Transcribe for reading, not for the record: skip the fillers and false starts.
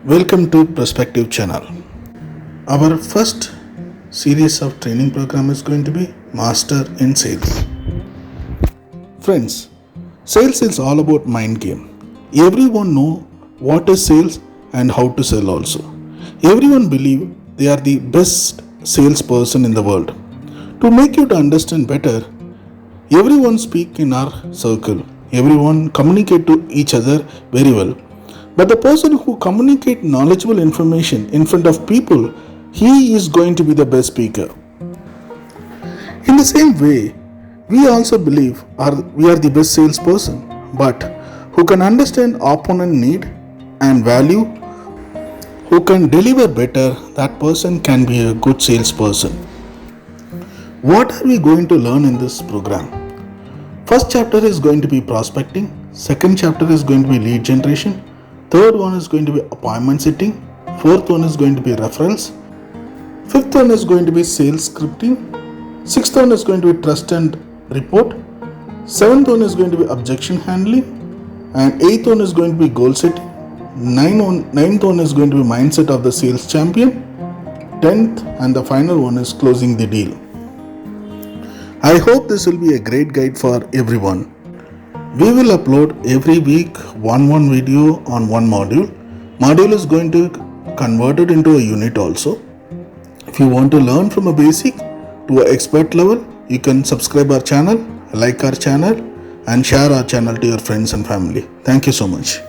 Welcome to Perspective channel. Our first series of training program is going to be Master in Sales. Friends, sales is all about mind game. Everyone know what is sales and how to sell also. Everyone believe they are the best salesperson in the world. To make you to understand better, everyone speak in our circle. Everyone communicate to each other very well. But the person who communicate knowledgeable information in front of people, he is going to be the best speaker. In the same way, we also believe we are the best salesperson, but who can understand opponent need and value, who can deliver better, that person can be a good salesperson. What are we going to learn in this program? First chapter is going to be prospecting, second chapter is going to be lead generation, third one is going to be appointment setting, fourth one is going to be referrals, fifth one is going to be sales scripting, sixth one is going to be trust and report, seventh one is going to be objection handling, and eighth one is going to be goal setting, ninth one is going to be mindset of the sales champion, 10th and the final one is closing the deal. I hope this will be a great guide for everyone. We will upload every week one video on one module. Module is going to convert it into a unit also. If you want to learn from a basic to an expert level, you can subscribe our channel, like our channel, and share our channel to your friends and family. Thank you so much.